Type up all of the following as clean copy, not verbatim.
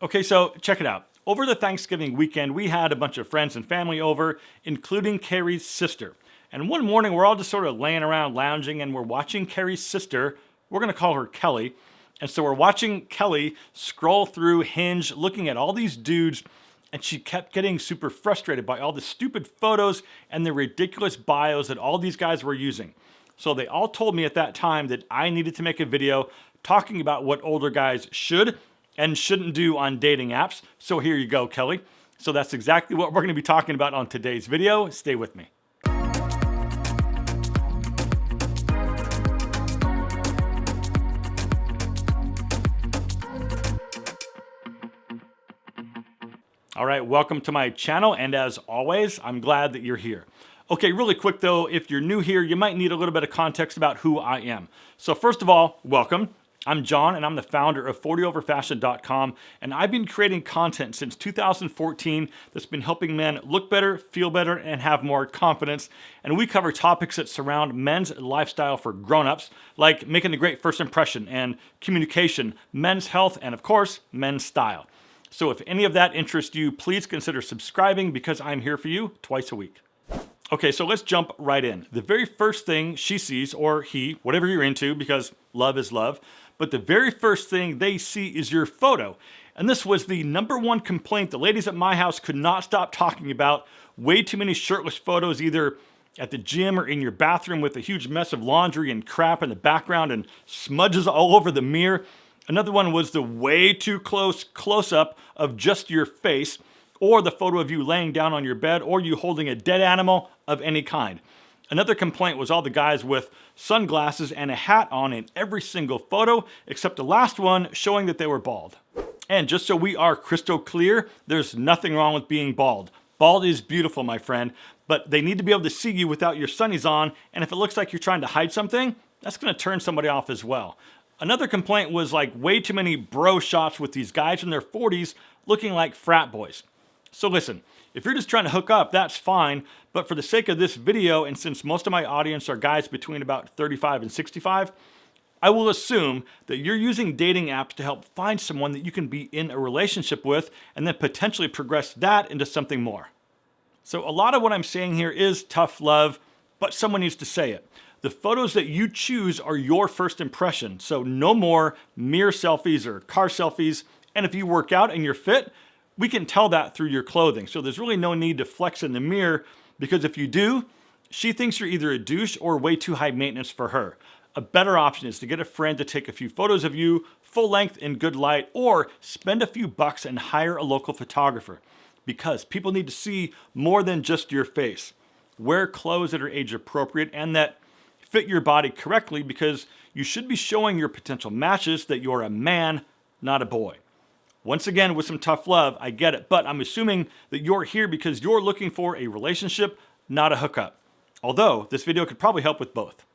Okay, so check it out. Over the Thanksgiving weekend, we had a bunch of friends and family over, including Carrie's sister. And one morning, we're all just sort of laying around lounging and we're watching Carrie's sister. We're going to call her Kelly. And so we're watching Kelly scroll through Hinge, looking at all these dudes, and she kept getting super frustrated by all the stupid photos and the ridiculous bios that all these guys were using. So they all told me at that time that I needed to make a video talking about what older guys should and shouldn't do on dating apps. So here you go, Kelly. So that's exactly what we're going to be talking about on today's video. Stay with me. All right, welcome to my channel, and as always, I'm glad that you're here. Okay, really quick though, if you're new here, you might need a little bit of context about who I am. So first of all, welcome. I'm John, and I'm the founder of 40overfashion.com, and I've been creating content since 2014 that's been helping men look better, feel better, and have more confidence. And we cover topics that surround men's lifestyle for grown-ups, like making a great first impression and communication, men's health, and of course, men's style. So if any of that interests you, please consider subscribing because I'm here for you twice a week. Okay, so let's jump right in. The very first thing she sees, or he, whatever you're into, because love is love, but the very first thing they see is your photo. And this was the #1 complaint the ladies at my house could not stop talking about. Way too many shirtless photos, either at the gym or in your bathroom with a huge mess of laundry and crap in the background and smudges all over the mirror. Another one was the way too close-up of just your face, or the photo of you laying down on your bed, or you holding a dead animal of any kind. Another complaint was all the guys with sunglasses and a hat on in every single photo, except the last one showing that they were bald. And just so we are crystal clear, there's nothing wrong with being bald. Bald is beautiful, my friend, but they need to be able to see you without your sunnies on, and if it looks like you're trying to hide something, that's gonna turn somebody off as well. Another complaint was like way too many bro shots with these guys in their 40s looking like frat boys. So listen, if you're just trying to hook up, that's fine, but for the sake of this video, and since most of my audience are guys between about 35 and 65, I will assume that you're using dating apps to help find someone that you can be in a relationship with and then potentially progress that into something more. So a lot of what I'm saying here is tough love, but someone needs to say it. The photos that you choose are your first impression, so no more mirror selfies or car selfies. And if you work out and you're fit, we can tell that through your clothing. So there's really no need to flex in the mirror, because if you do, she thinks you're either a douche or way too high maintenance for her. A better option is to get a friend to take a few photos of you, full length in good light, or spend a few bucks and hire a local photographer, because people need to see more than just your face. Wear clothes that are age appropriate and that fit your body correctly, because you should be showing your potential matches that you're a man, not a boy. Once again, with some tough love, I get it, but I'm assuming that you're here because you're looking for a relationship, not a hookup. Although, this video could probably help with both.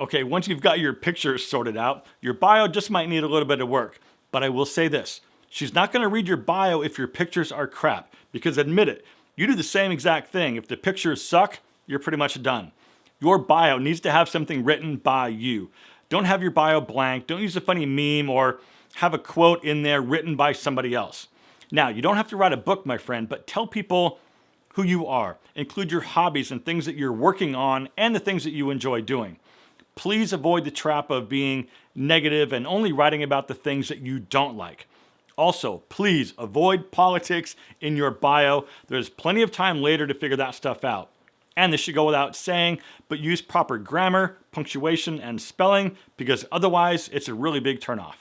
Okay, once you've got your pictures sorted out, your bio just might need a little bit of work. But I will say this, she's not gonna read your bio if your pictures are crap, because admit it, you do the same exact thing. If the pictures suck, you're pretty much done. Your bio needs to have something written by you. Don't have your bio blank. Don't use a funny meme or have a quote in there written by somebody else. Now, you don't have to write a book, my friend, but tell people who you are. Include your hobbies and things that you're working on and the things that you enjoy doing. Please avoid the trap of being negative and only writing about the things that you don't like. Also, please avoid politics in your bio. There's plenty of time later to figure that stuff out. And this should go without saying, but use proper grammar, punctuation, and spelling, because otherwise it's a really big turnoff.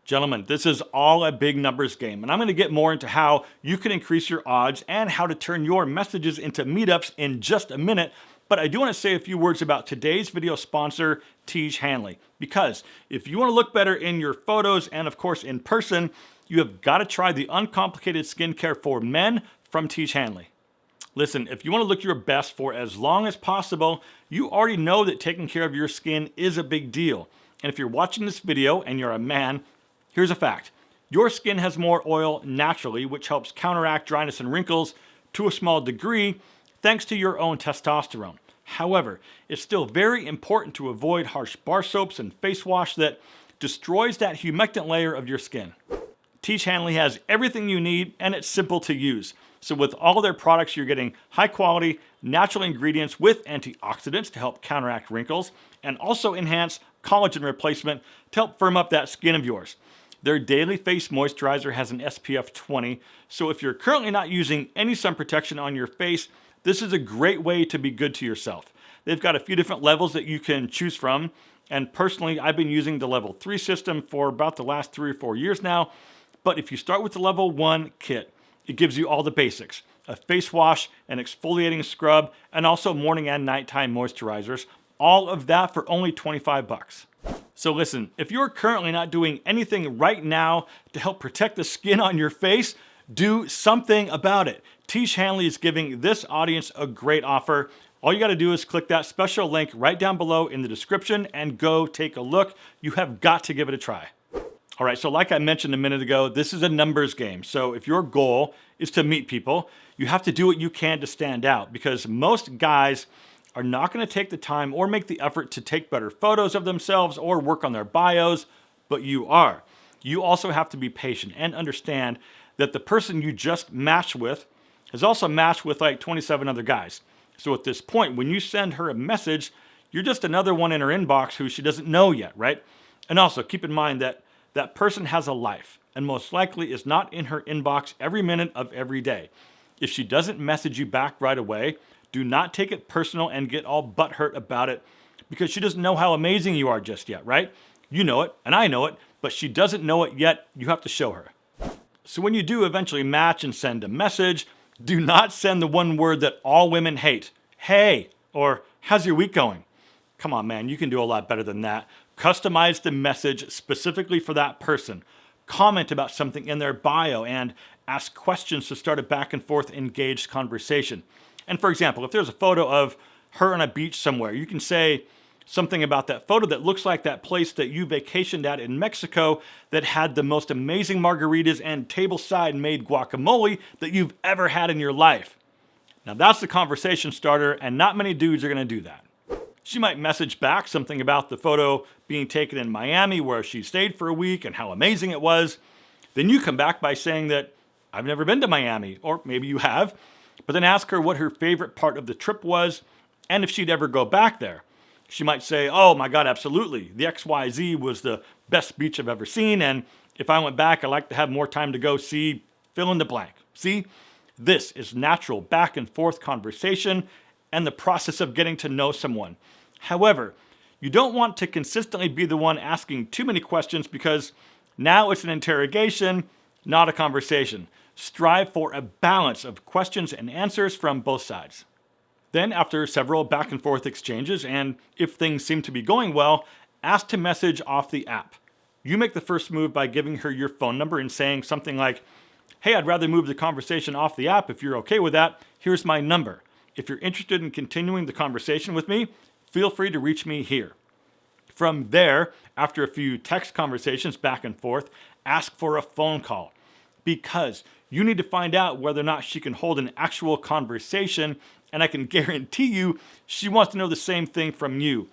Gentlemen, this is all a big numbers game, and I'm going to get more into how you can increase your odds and how to turn your messages into meetups in just a minute, but I do want to say a few words about today's video sponsor, Tiege Hanley, because if you want to look better in your photos and of course in person, you have got to try the uncomplicated skincare for men from Tiege Hanley. Listen, if you want to look your best for as long as possible, you already know that taking care of your skin is a big deal. And if you're watching this video and you're a man, here's a fact. Your skin has more oil naturally, which helps counteract dryness and wrinkles to a small degree, thanks to your own testosterone. However, it's still very important to avoid harsh bar soaps and face wash that destroys that humectant layer of your skin. Tiege Hanley has everything you need and it's simple to use. So with all their products, you're getting high quality, natural ingredients with antioxidants to help counteract wrinkles and also enhance collagen replacement to help firm up that skin of yours. Their daily face moisturizer has an SPF 20, so if you're currently not using any sun protection on your face, this is a great way to be good to yourself. They've got a few different levels that you can choose from, and personally, I've been using the level 3 system for about the last 3 or 4 years now, but if you start with the level 1 kit, it gives you all the basics: a face wash, an exfoliating scrub, and also morning and nighttime moisturizers. All of that for only 25 bucks. So listen, if you're currently not doing anything right now to help protect the skin on your face, do something about it. Tiege Hanley is giving this audience a great offer. All you got to do is click that special link right down below in the description and go take a look. You have got to give it a try. All right, so like I mentioned a minute ago, this is a numbers game. So if your goal is to meet people, you have to do what you can to stand out, because most guys are not going to take the time or make the effort to take better photos of themselves or work on their bios, but you are. You also have to be patient and understand that the person you just matched with has also matched with like 27 other guys. So at this point, when you send her a message, you're just another one in her inbox who she doesn't know yet, right? And also keep in mind that that person has a life and most likely is not in her inbox every minute of every day. If she doesn't message you back right away, do not take it personal and get all butthurt about it, because she doesn't know how amazing you are just yet, right? You know it, and I know it, but she doesn't know it yet. You have to show her. So when you do eventually match and send a message, do not send the one word that all women hate: hey, or how's your week going? Come on, man, you can do a lot better than that. Customize the message specifically for that person. Comment about something in their bio and ask questions to start a back and forth engaged conversation. And for example, if there's a photo of her on a beach somewhere, you can say something about that photo that looks like that place that you vacationed at in Mexico that had the most amazing margaritas and tableside made guacamole that you've ever had in your life. Now that's the conversation starter, and not many dudes are going to do that. She might message back something about the photo being taken in Miami where she stayed for a week and how amazing it was. Then you come back by saying that I've never been to Miami, or maybe you have, but then ask her what her favorite part of the trip was and if she'd ever go back there. She might say, oh my God, absolutely. The XYZ was the best beach I've ever seen, and if I went back, I'd like to have more time to go see fill in the blank. See, this is natural back and forth conversation and the process of getting to know someone. However, you don't want to consistently be the one asking too many questions, because now it's an interrogation, not a conversation. Strive for a balance of questions and answers from both sides. Then, after several back and forth exchanges, and if things seem to be going well, ask to message off the app. You make the first move by giving her your phone number and saying something like, hey, I'd rather move the conversation off the app. If you're okay with that, here's my number. If you're interested in continuing the conversation with me, feel free to reach me here. From there, after a few text conversations back and forth, ask for a phone call, because you need to find out whether or not she can hold an actual conversation, and I can guarantee you she wants to know the same thing from you.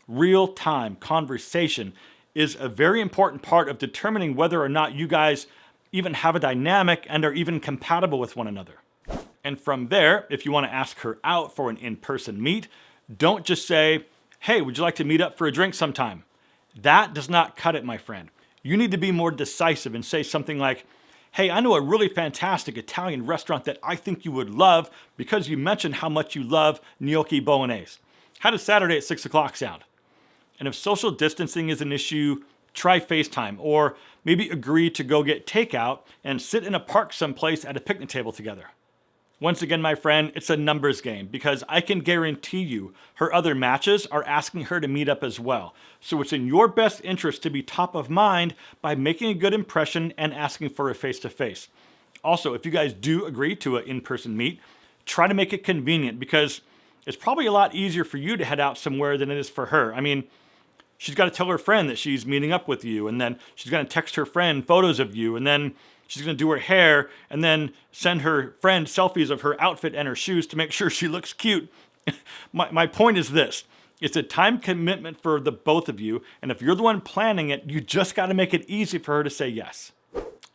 Real-time conversation is a very important part of determining whether or not you guys even have a dynamic and are even compatible with one another. And from there, if you want to ask her out for an in-person meet, don't just say, hey, would you like to meet up for a drink sometime? That does not cut it, my friend. You need to be more decisive and say something like, hey, I know a really fantastic Italian restaurant that I think you would love because you mentioned how much you love gnocchi bolognese. How does Saturday at 6 o'clock sound? And if social distancing is an issue, try FaceTime, or maybe agree to go get takeout and sit in a park someplace at a picnic table together. Once again, my friend, it's a numbers game, because I can guarantee you her other matches are asking her to meet up as well. So it's in your best interest to be top of mind by making a good impression and asking for a face-to-face. Also, if you guys do agree to an in-person meet, try to make it convenient, because it's probably a lot easier for you to head out somewhere than it is for her. I mean, she's got to tell her friend that she's meeting up with you, and then she's going to text her friend photos of you, and then she's going to do her hair, and then send her friend selfies of her outfit and her shoes to make sure she looks cute. My point is this. It's a time commitment for the both of you, and if you're the one planning it, you just got to make it easy for her to say yes.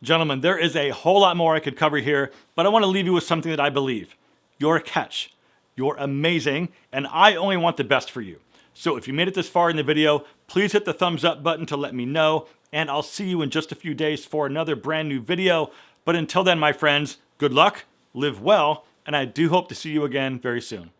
Gentlemen, there is a whole lot more I could cover here, but I want to leave you with something that I believe. You're a catch. You're amazing, and I only want the best for you. So if you made it this far in the video, please hit the thumbs up button to let me know, and I'll see you in just a few days for another brand new video. But until then, my friends, good luck, live well, and I do hope to see you again very soon.